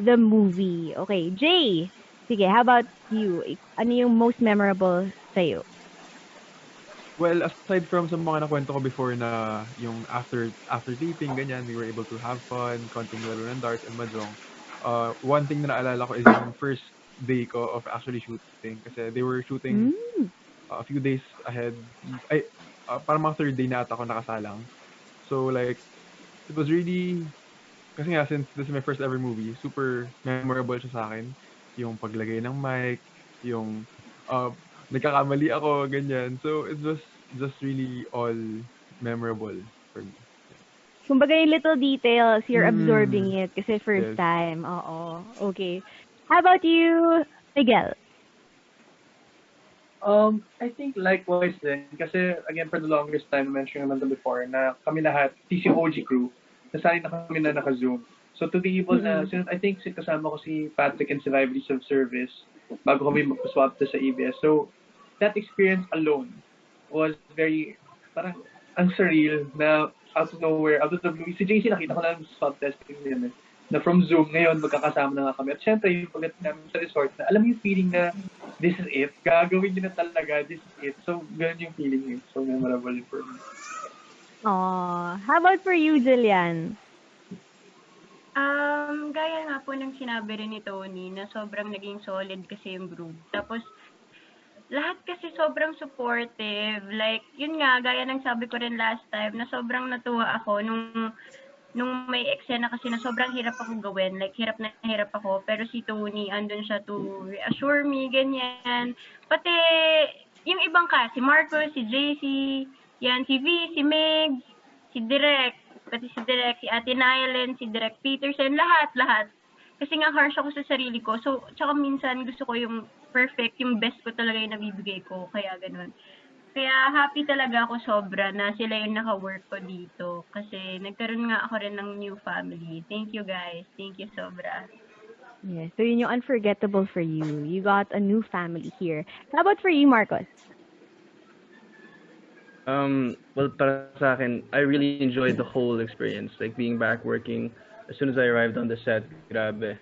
the movie. Okay, Jay. Sige, how about you? Ano yung most memorable sa'yo? Well, aside from sa mga nakwento ko before na yung after taping, ganyan, we were able to have fun, konting laro ng darts and mahjong. One thing na naalala ko is yung first day ko of actually shooting. Kasi they were shooting Mm. a few days ahead. Ay, parang mga third day na ata ako nakasalang. So like, it was really, kasi nga since this is my first ever movie, super memorable siya sa akin. Yung paglagay ng mic, yung uh, nagkakamali ako, ganyan. So it was just really all memorable for me. Kumbaga yung little details, you're Mm, absorbing it kasi first yes. time. Oo. Okay. How about you, Miguel? I think likewise din. Kasi, again, for the longest time, mentioned naman to before, na kami lahat, TCOG crew, nasanay na kami na naka-Zoom. So, to be able na, Mm-mm. since I think kasama ko si Patrick and si Libraries of Service bago kami magpa-swap sa ABS. So, that experience alone was very, parang, ang surreal na out of nowhere, out of the blue. Si JC nakita ko lang sa swab testing din eh, na from Zoom, ngayon magkakasama na nga kami. At syempre, yung pagdating namin sa resort, na alam mo yung feeling na this is it, gagawin nyo na talaga, this is it. So, ganun yung feeling eh. So, memorable for me. Aw. How about for you, Jillian? Gaya nga po ng sinabi rin ni Tony na sobrang naging solid kasi yung group. Tapos, lahat kasi sobrang supportive. Like, yun nga, gaya ng sabi ko rin last time, na sobrang natuwa ako nung may eksena kasi na sobrang hirap ako gawin. Like, hirap na hirap ako. Pero si Tony, andun siya to reassure me, ganyan. Pati, yung ibang ka, si Marcos, si JC, yan, si V, si Meg, si Direk, pati si Direk, si Ate Nylen, si Direk Peterson, lahat. Kasi nga harsh ako sa sarili ko. So, tsaka minsan gusto ko yung perfect, yung best ko talaga yung nabibigay ko. Kaya ganun. Kaya happy talaga ako sobra na sila yung naka-work ko dito. Kasi nagkaroon nga ako rin ng new family. Thank you guys. Thank you sobra. Yes, so yun yung unforgettable for you. You got a new family here. How about for you, Marcos? Well, para sa akin, I really enjoyed the whole experience. Like being back working. As soon as I arrived on the set, grabe.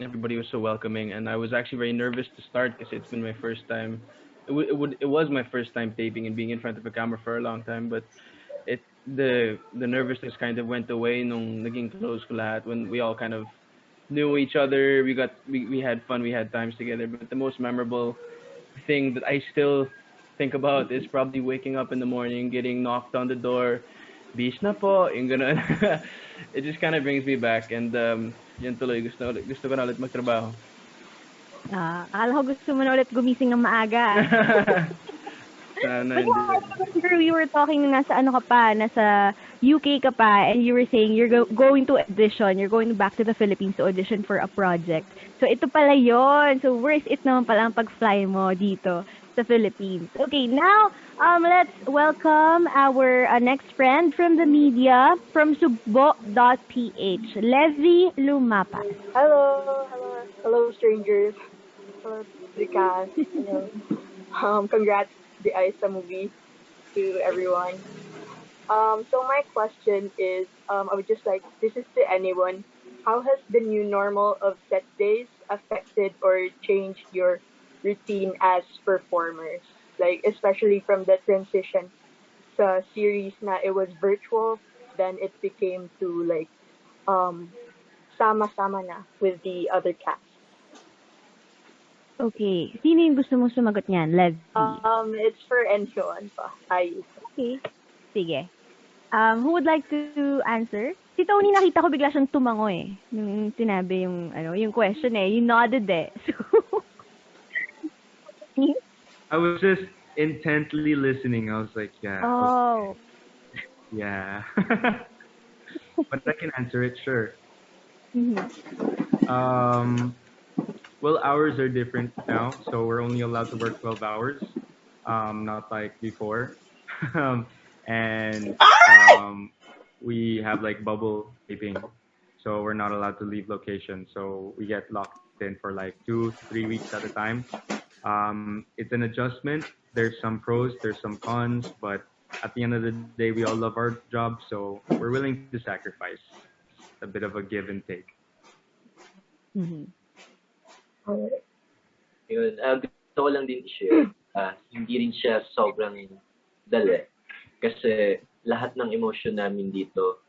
Everybody was so welcoming, and I was actually very nervous to start because it's been my first time. It was my first time taping and being in front of a camera for a long time. But the nervousness kind of went away nung naging close ko lahat when we all kind of knew each other. We had fun. We had times together. But the most memorable thing that I still think about is probably waking up in the morning, getting knocked on the door, bis na po, yung ganun. It just kind of brings me back, and yun tuloy, gusto ko na ulit magtrabaho. Akala ko gusto mo na ulit gumising ng maaga. Sana But hindi. yeah, you were talking nasa ano ka pa, nasa UK ka pa, and you were saying you're going to audition, you're going back to the Philippines to audition for a project. So ito pala yon. So where is it naman pala ang pag-fly mo dito sa Philippines? Okay, now let's welcome our next friend from the media from Subo.ph, Levi Lumapas. Hello, strangers. Hello, the cast. Congrats the Aisa movie to everyone. So my question is, I would just like, this is to anyone. How has the new normal of set days affected or changed your routine as performers? Like, especially from the transition sa series na it was virtual, then it became to like, um, sama-sama na with the other cast. Okay, sino yung gusto mong sumagot niyan? Levi. It's for anyone pa. Okay, sige. Who would like to answer? Si Tony, nakita ko bigla siyang tumango eh. Nung sinabi yung, yung question eh. You nodded eh. So, I was just intently listening. I was like, yeah, oh. yeah. But I can answer it, sure. Mhm. Well, hours are different now, so we're only allowed to work 12 hours, not like before. And we have like bubble taping, so we're not allowed to leave location. So we get locked in for like 2 to 3 weeks at a time. It's an adjustment. There's some pros, there's some cons, but at the end of the day, we all love our job, so we're willing to sacrifice. A bit of a give and take. Mhm. Alright. Yun, gusto ko lang din i-share, hindi rin siya sobrang dali. Kasi lahat ng emotion namin dito,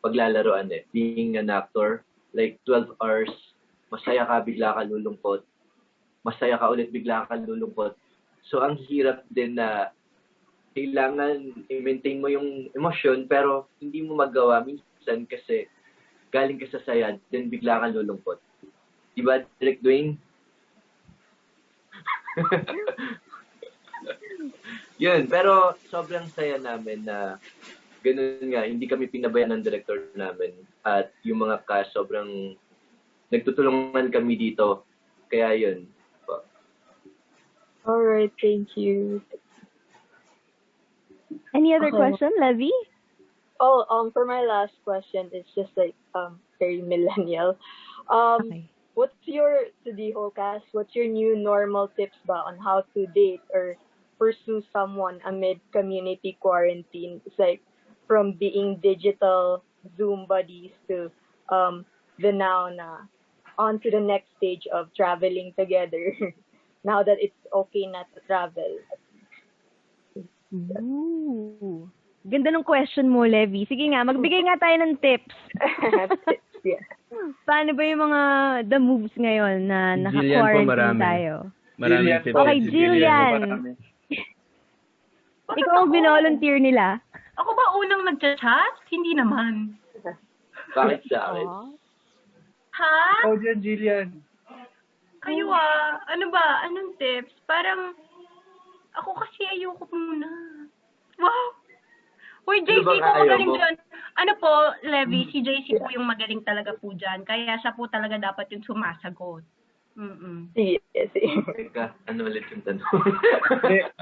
paglalaroan being an actor, like 12 hours, masaya ka, bigla ka lulungkot. Masaya ka ulit, bigla ka lulungkot. So, ang hirap din na kailangan i-maintain mo yung emotion, pero hindi mo magawa minsan kasi galing ka sa saya, then bigla ka lulungkot. Diba, Direk Dwayne? Yun, pero sobrang saya namin na ganun nga, hindi kami pinabayaan ng director namin at yung mga cast sobrang nagtutulungan kami dito. Kaya yun. Alright, thank you. Any other Okay. question, Levy? Oh, for my last question, it's just like very millennial. Okay. What's your, to the whole cast, what's your new normal tips ba on how to date or pursue someone amid community quarantine? It's like from being digital Zoom buddies to the now na on to the next stage of traveling together. Now that it's okay not to travel. Ooh. Ganda ng question mo, Levy. Sige nga, magbigay nga tayo ng tips. Yeah. Paano ba yung mga the moves ngayon na Jillian po, naka-quarantine marami. tayo? Maraming tips. Okay, Si Jillian. marami. Ikaw ang binolunteer nila. Ako ba unang nagchat-chat? Hindi naman. Bakit sa akin? Ha? Ikaw dyan, Jillian. Kayo ano ba? Anong tips? Parang, ako kasi ayoko muna. Wow! Uy, JC Ano bang po ayaw magaling mo? dyan. Ano po, Levy, si JC po yung magaling talaga po dyan. Kaya siya po talaga dapat yung sumasagot. Yes. Teka, ano ulit yung tanong?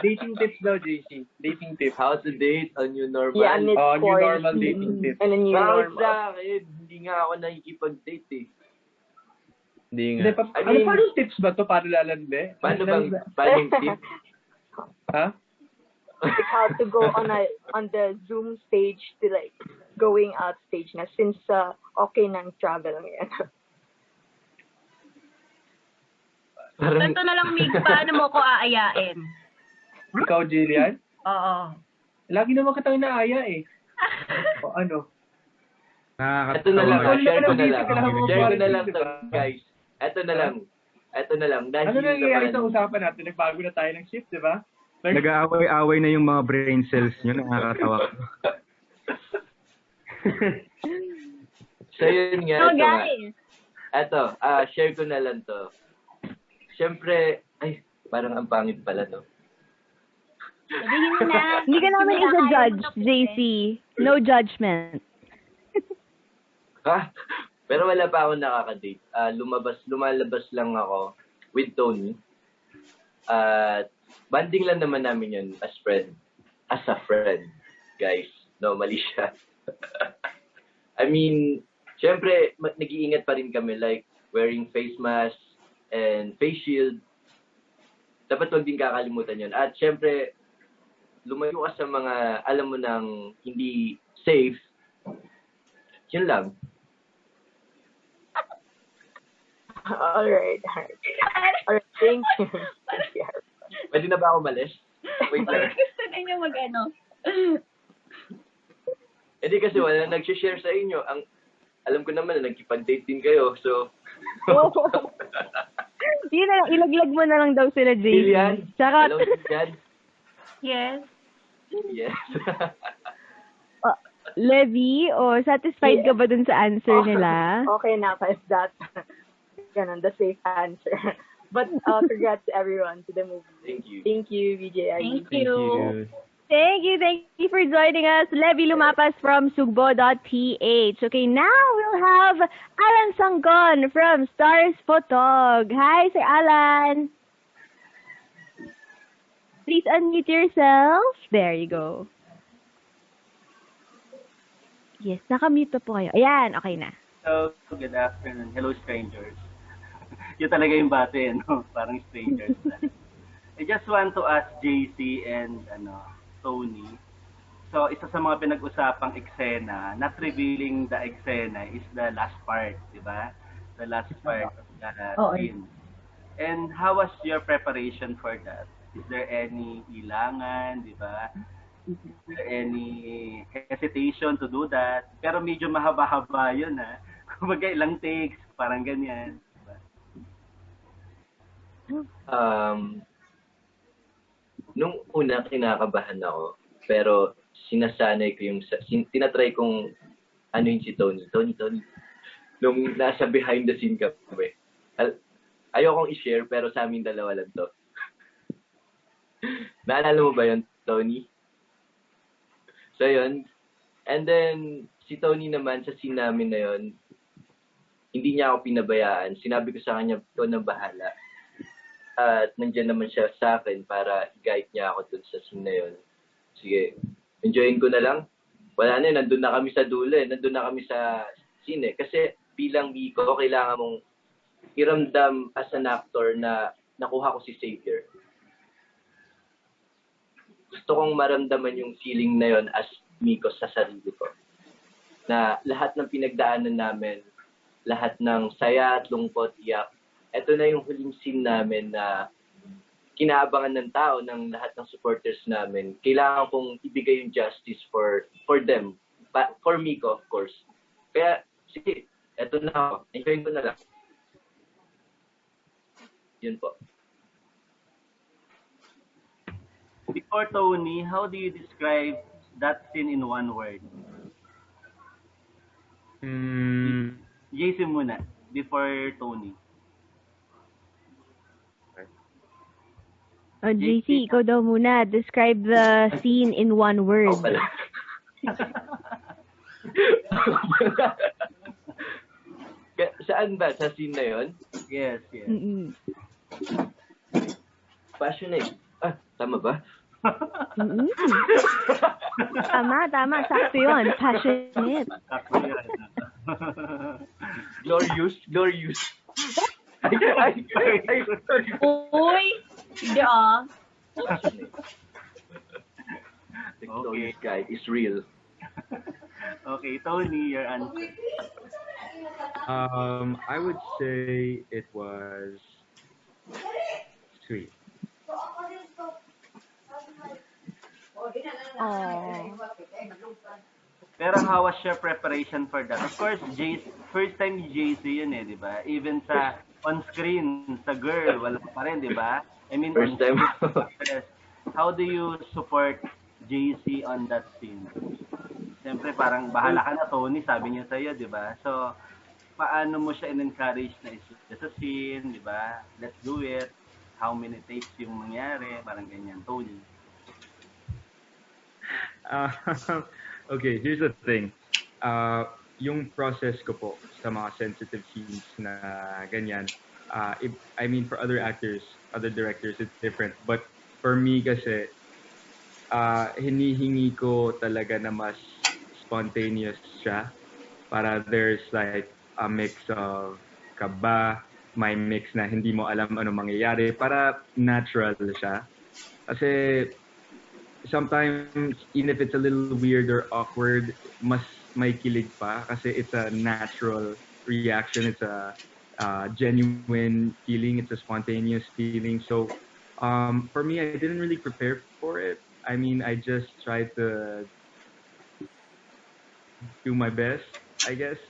Dating tips daw, JC. Dating tips. How to date on new normal? Yeah, and it's New normal dating tips. And a new Bakit normal. sa akin? Hindi nga ako nakikipag-date Hindi nga. Hindi, I mean- paano tips ba to? Paano lalande? Paano yung tip? Ha? Like how to go on the Zoom stage to like going out stage na since okay nang travel ngayon. Parang, Ganito na lang, Mig, paano mo ko aayain? Ikaw, Jillian? Oo. Lagi naman kitang inaaya eh. O ano? ito na lang, Ikaw share ko naman na busy lang. ka lang mga Share ko na quarantine, lang to, diba? guys. Ito na lang. Dahil Ano nangyayari naman, sa usapan natin? Nagbago na tayo ng shift, di ba? Nag-aaway-away na yung mga brain cells nyo. Nakakatawa. so yun nga, So, ito nga. guys. Ito, share ko na lang to. Siyempre, ay, parang ang pangit pala, no? Sabihin mo na. Hindi ka namin isa-judge, JC. No judgment. Ha? Pero wala pa ako nakaka-date. Lumalabas lang ako with Tony. At banding lang naman namin yun as a friend, guys. No, mali siya. I mean, syempre, nag-iingat pa rin kami, like wearing face mask and face shield. Dapat wag din kakalimutan yun. At syempre, lumayo ka sa mga, alam mo nang hindi safe. Yun lang. Alright. Alright, thank you. Pwede na ba ako malis? Wait lang. Gusto na niya mag-ano. Hindi kasi wala nag-share sa inyo. Alam ko naman na nagkipag-date din kayo. So, Yun na lang, ilaglag mo na lang daw sila, JC. Jillian? Tsaka, Hello, Jillian? Yes. Yes. Levy, satisfied ka ba dun sa answer nila? Okay na, if that's ganun, the safe answer. But congrats to everyone to the movie. Thank you. Thank you, VJ. Thank Thank you. you. Thank you for joining us. Levy Lumapas from Sugbo.ph. Okay, now we'll have Alan Sanggon from Stars Photog. Hi, Sir Alan. Please unmute yourself. There you go. Yes, nakamute pa po kayo. Ayan, okay na. So, good afternoon. Hello, strangers. Yun talaga yung bate, no? Parang strangers na. I just want to ask JC and Tony. So, isa sa mga pinag-usapang eksena, not revealing the eksena is the last part, di ba? the last part of the Oo. scene. And how was your preparation for that? Is there any ilangan, di ba? Is there any hesitation to do that? Pero medyo mahaba-haba yun, ha? Kumbaga ilang takes, parang ganyan. Diba? Nung una, kinakabahan ako. Pero sinasanay ko yung, tinatry kong ano yung si Tony. Tony. Nung nasa behind the scene kami. Ayokong i-share, pero sa amin dalawa lang to. Naalala mo ba yun, Tony? So, yun. And then, si Tony naman, sa scene namin na yun, hindi niya ako pinabayaan. Sinabi ko sa kanya, ikaw na bahala. At nandiyan naman siya sa akin para guide niya ako dun sa scene na yun. Sige, enjoyin ko na lang. Wala na, nandun na kami sa dulo eh. Nandun na kami sa scene eh. Kasi bilang Miko, kailangan mong iramdam as an actor na nakuha ko si Xavier. Gusto kong maramdaman yung feeling na yon as Miko sa sarili ko. Na lahat ng pinagdaanan namin, lahat ng saya at lungkot, iyak, eto na yung huling scene namin na kinaabangan ng tao, ng lahat ng supporters namin. Kailangan kong ibigay yung justice for them. For Miko, of course. Kaya, sige, eto na ako. Enjoyin ko na lang. Yun po. Before Tony, how do you describe that scene in one word? JC muna, before Tony. JC, ikaw daw muna. Describe the scene in one word. Ako pala. Saan ba? Sa scene na yon? Yes. Mm-mm. Passionate. Tama ba? Mm-mm. Tama. Sakto yun. Passionate. Glorious. Uy! Hindi ah. The glorious guy is real. Okay, Tony, your answer. I would say it was sweet. Pero how was your preparation for that? Of course, first time ni JC yun eh, di ba? Even sa on-screen, sa girl, wala pa rin, di ba? I mean, First time. How do you support JC on that scene? Siyempre, parang bahala ka na, Tony, sabi niya sa'yo, di ba? So, paano mo siya in-encourage na isa sa scene, di ba? Let's do it. How many takes yung mangyari? Parang ganyan, Tony. Okay, here's the thing. Yung process ko po sa mga sensitive scenes na ganyan, I mean for other actors, other directors, it's different. But for me kasi, hinihingi ko talaga na mas spontaneous siya para there's like a mix of kaba, may mix na hindi mo alam ano mangyayari para natural siya. Kasi sometimes, even if it's a little weird or awkward, mas may kilig pa kasi it's a natural reaction. It's a genuine feeling. It's a spontaneous feeling. So, for me, I didn't really prepare for it. I mean, I just tried to do my best, I guess.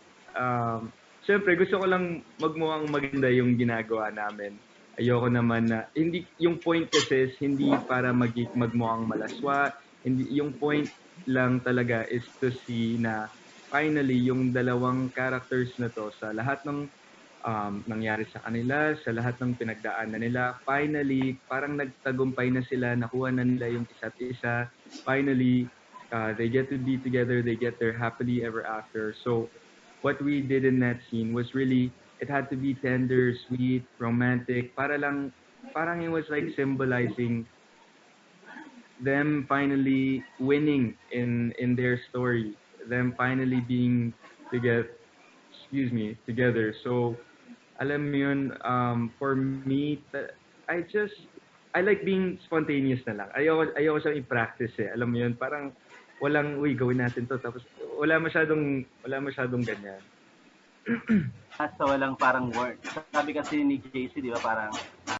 Siyempre, gusto ko lang magmukhang maganda yung ginagawa namin. Ayoko naman na, hindi, yung point kasi is hindi para magmukhang malaswa. Hindi, yung point lang talaga is to see na finally, yung dalawang characters na to sa lahat ng nangyari sa kanila, sa lahat ng pinagdaanan nila, finally, parang nagtagumpay na sila, nakuha na nila yung isa't isa. Finally, they get to be together, they get their happily ever after. So, what we did in that scene was really, it had to be tender, sweet, romantic. Parang it was like symbolizing them finally winning in their story, them finally being together. So, alam mo yun, for me, I like being spontaneous na lang. Ayoko siyang i-practice eh. Alam mo yun, parang walang, uy, gawin natin to. Tapos, wala masyadong ganyan. sa walang parang word. Sabi kasi ni JC, di ba, parang